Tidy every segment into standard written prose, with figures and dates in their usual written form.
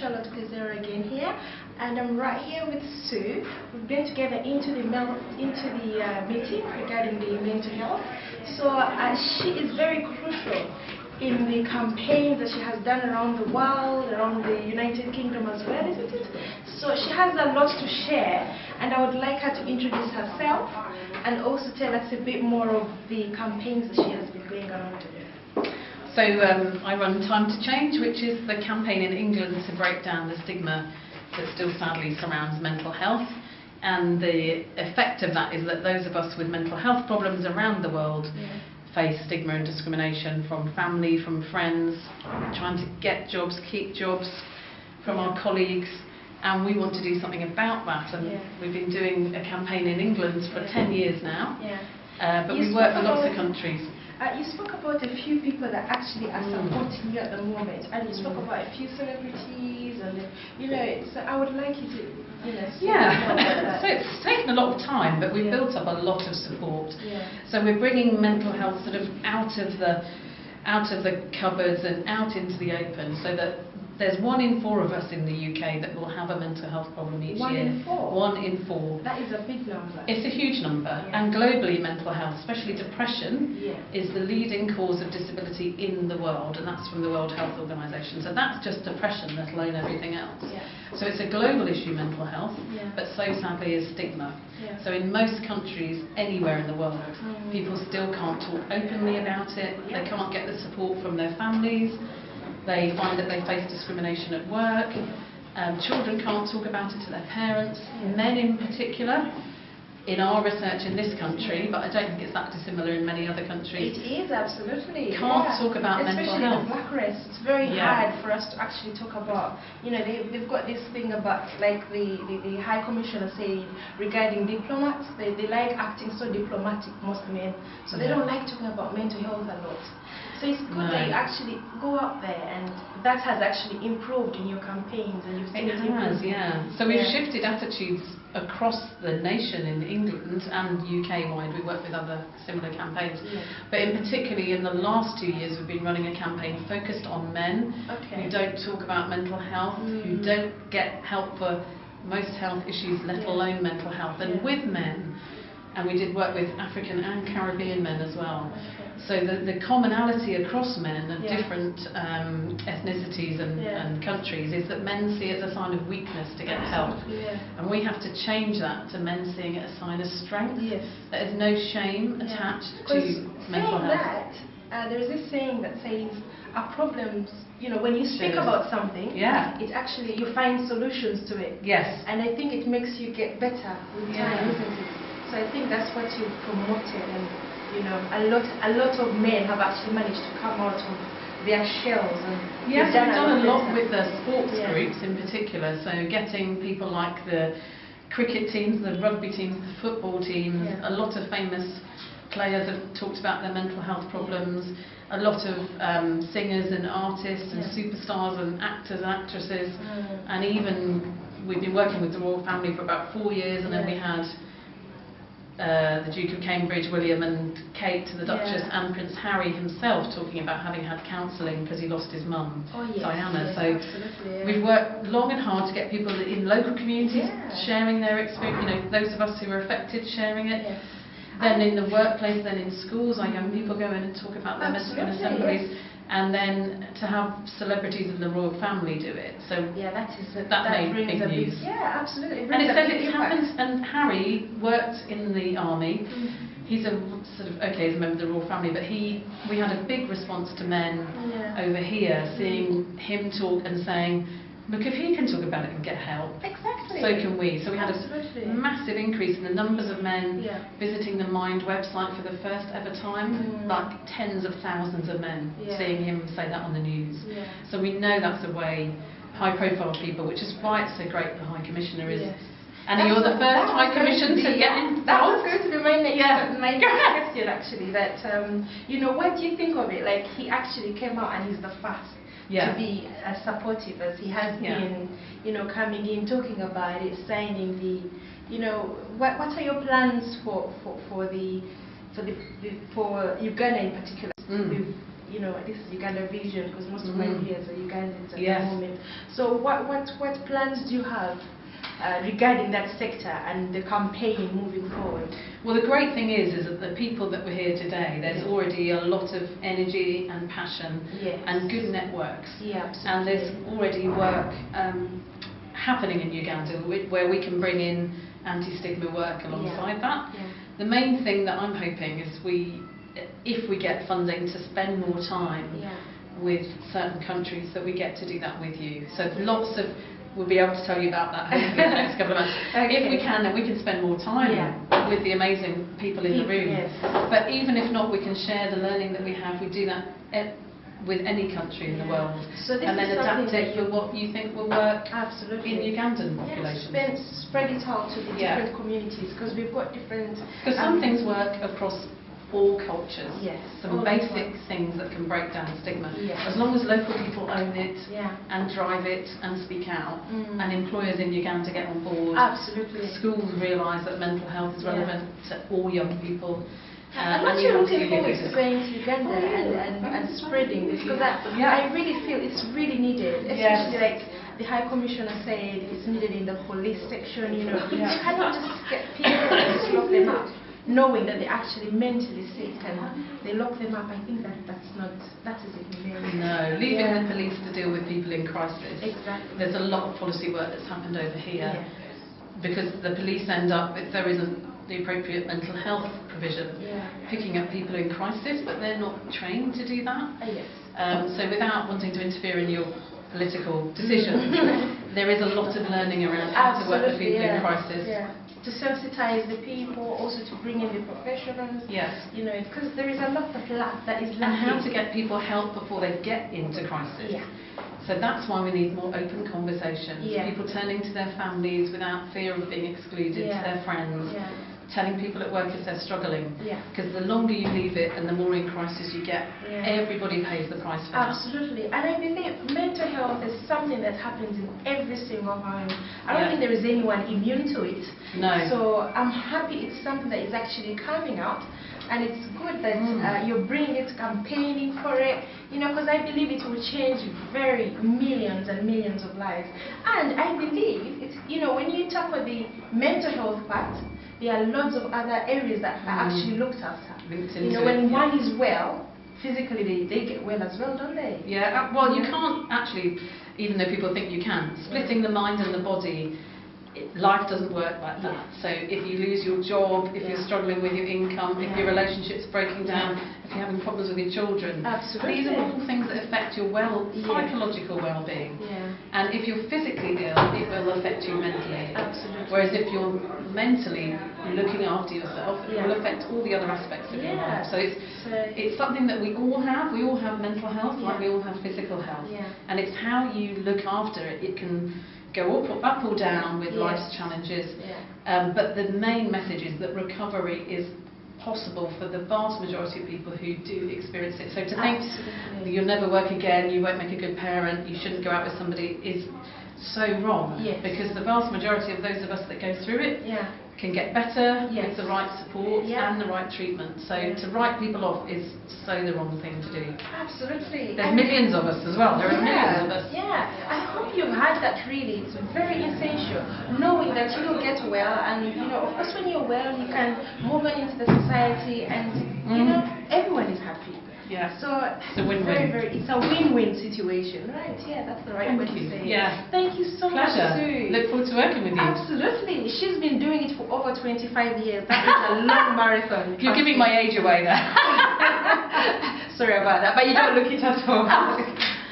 Charlotte Pizarro again here, and I'm right here with Sue. We've been together into the meeting regarding the mental health. So she is very crucial in the campaign that she has done around the world, around the United Kingdom as well, isn't it? So she has a lot to share, and I would like her to introduce herself and also tell us a bit more of the campaigns that she has been going around to do. So I run Time to Change, which is the campaign in England to break down the stigma that still sadly surrounds mental health. And the effect of that is that those of us with mental health problems around the world face stigma and discrimination from family, from friends, trying to get jobs, keep jobs, from our colleagues. And we want to do something about that. And we've been doing a campaign in England for 10 years now. But we work with lots of countries. You spoke about a few people that actually are supporting you at the moment, and you spoke about a few celebrities, and so I would like you to, So it's taken a lot of time, but we've built up a lot of support. So we're bringing mental health sort of out of the cupboards and out into the open, so that there's 1 in 4 of us in the UK that will have a mental health problem each year. 1 in 4? 1 in 4. That is a big number. It's a huge number. And globally, mental health, especially depression, is the leading cause of disability in the world, and that's from the World Health Organization. So that's just depression, let alone everything else. So it's a global issue, mental health, but so sadly is stigma. So in most countries, anywhere in the world, people still can't talk openly about it. They can't get the support from their families. They find that they face discrimination at work. Children can't talk about it to their parents. Men in particular, in our research in this country, but I don't think it's that dissimilar in many other countries. It is, absolutely. Can't talk about mental health. Especially the black race. It's very hard for us to actually talk about, they've got this thing about, like the High Commissioner saying regarding diplomats, they like acting so diplomatic, most men. So they don't like talking about mental health a lot. So it's good that you actually go out there, and that has actually improved in your campaigns, and you've seen it improve. So we've shifted attitudes across the nation in England and UK-wide. We work with other similar campaigns. But in particularly in the last 2 years, we've been running a campaign focused on men who don't talk about mental health, who don't get help for most health issues, let alone mental health. And with men, and we did work with African and Caribbean men as well. So the commonality across men of different ethnicities and countries is that men see it as a sign of weakness to get help. And we have to change that to men seeing it as a sign of strength. There is no shame attached to mental health. There is this saying that says, our problems, when you speak about something, it actually, you find solutions to it. And I think it makes you get better with time, isn't it? So I think that's what you promoted, and a lot of men have actually managed to come out of their shells. And we've done a lot with the sports groups in particular. So getting people like the cricket teams, the rugby teams, the football teams. A lot of famous players have talked about their mental health problems. A lot of singers and artists and superstars and actors and actresses. And even we've been working with the royal family for about 4 years, and then we had the Duke of Cambridge, William and Kate, the Duchess, and Prince Harry himself talking about having had counselling because he lost his mum, Diana. So we've worked long and hard to get people in local communities sharing their experience, those of us who are affected sharing it. Then in the workplace, then in schools, our young people go in and talk about their mental health assemblies. And then to have celebrities of the royal family do it. So that made big news. Absolutely. And it says it happens. And Harry worked in the army. He's a sort of he's a member of the royal family, but we had a big response to men over here, seeing him talk and saying, look, if he can talk about it and get help, so can we. So we had a massive increase in the numbers of men visiting the Mind website for the first ever time, like tens of thousands of men seeing him say that on the news. So we know that's a way, high profile people, which is why it's so great the High Commissioner is. And you're the first High Commissioner to get involved. That was going to be my next question, actually. That what do you think of it? Like, he actually came out and he's the first to be as supportive as he has been, coming in, talking about it, signing what are your plans for Uganda in particular? this is Uganda Vision, because most of my viewers are Ugandans at the Yes. moment. So what plans do you have regarding that sector and the campaign moving forward? Well, the great thing is that the people that were here today, there's already a lot of energy and passion and good networks. Yeah, absolutely. And there's already work happening in Uganda where we can bring in anti-stigma work alongside that. Yeah. The main thing that I'm hoping is if we get funding to spend more time with certain countries, that we get to do that with you. So we'll be able to tell you about that hopefully in the next couple of months. Okay. If we can, then we can spend more time with the amazing people in the room. Yes. But even if not, we can share the learning that we have. We do that with any country in the world, so this and then is adapt it for what you think will work absolutely in Ugandan population. Spread it out to the different communities, because we've got different. Because some things work across all cultures. Yes. Some basic things that can break down stigma. Yes. As long as local people own it Yeah. and drive it and speak out, and employers in Uganda get on board. Absolutely. Schools realise that mental health is relevant to all young people. I'm actually looking forward to going to Uganda and spreading this, because I really feel it's really needed, especially like the High Commissioner said, it's needed in the police section. You cannot just get people and just lock them up, knowing that they're actually mentally sick and they lock them up. I think that isn't humane. No, leaving the police to deal with people in crisis. Exactly. There's a lot of policy work that's happened over here, because the police end up, if there isn't the appropriate mental health provision, picking up people in crisis, but they're not trained to do that. So without wanting to interfere in your political decisions, there is a lot of learning around how to work with people in crisis. To sensitize the people, also to bring in the professionals. Yes. Because there is a lot of lack that is lacking. And how to get people help before they get into crisis. So that's why we need more open conversations. People turning to their families without fear of being excluded, to their friends. Telling people at work if they're struggling. Because the longer you leave it and the more in crisis you get, everybody pays the price for that. Absolutely. And I believe mental health is something that happens in every single home. I don't think there is anyone immune to it. No. So I'm happy it's something that is actually coming out. And it's good that you're bringing it, campaigning for it, because I believe it will change millions and millions of lives. And I believe, when you tackle the mental health part, there are lots of other areas that are actually looked after. When one is well, physically they get well as well, don't they? Yeah, well, you can't actually, even though people think you can, splitting the mind and the body, life doesn't work like that. So if you lose your job, if you're struggling with your income, if your relationship's breaking down, if you're having problems with your children, these are all things that affect your psychological well-being. And if you're physically ill, it will affect you mentally. Whereas if you're mentally looking after yourself, it will affect all the other aspects of your life. So it's something that we all have. We all have mental health, like we all have physical health. And it's how you look after it. It can go up or down with life's challenges. But the main message is that recovery is possible for the vast majority of people who do experience it. So to think you'll never work again, you won't make a good parent, you shouldn't go out with somebody is so wrong. Because the vast majority of those of us that go through it can get better with the right support and the right treatment. So to write people off is so the wrong thing to do. Absolutely. There's millions of us as well. There are millions of us. I hope you've had that really. It's very essential, knowing that you will get well, and of course when you're well you can move on into the society, and everyone is happy. So it's a win-win. It's a win-win situation, right? That's the right way to say it. Thank you so much, Sue. Look forward to working with you. Absolutely. She's been doing it for over 25 years. That is a long marathon. You're giving my age away there. Sorry about that, but you don't look it at all.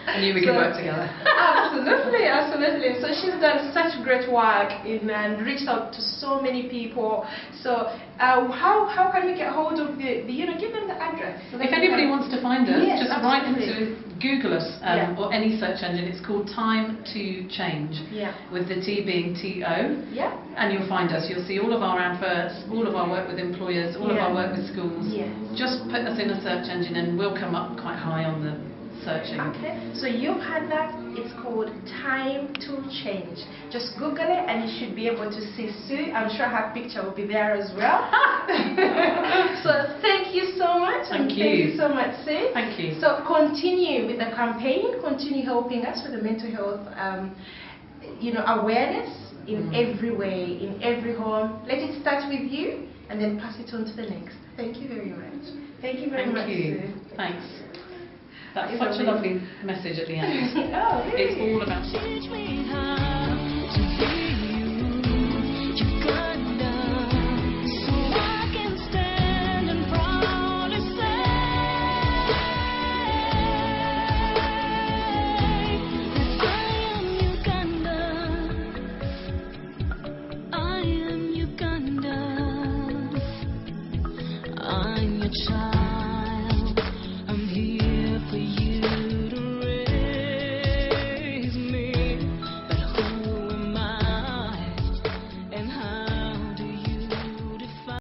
I knew we could work together. Absolutely. So she's done such great work and reached out to so many people. So how can we get hold of give them the address? So if anybody wants to find us, just write into Google us or any search engine. It's called Time to Change, with the T being TO. And you'll find us. You'll see all of our adverts, all of our work with employers, all of our work with schools. Just put us in a search engine and we'll come up quite high on the searching. So you've had that. It's called Time to Change. Just Google it and you should be able to see Sue. I'm sure her picture will be there as well. So thank you so much. Thank you. Thank you so much, Sue. Thank you. So continue with the campaign. Continue helping us with the mental health, awareness in every way, in every home. Let it start with you, and then pass it on to the next. Thank you very much. Thank you very much, Sue. Thanks. That's such a lovely message at the end. Oh, really? It's all about... Teach me how to be you, Uganda, so I can stand and proudly say that I am Uganda, I'm your child.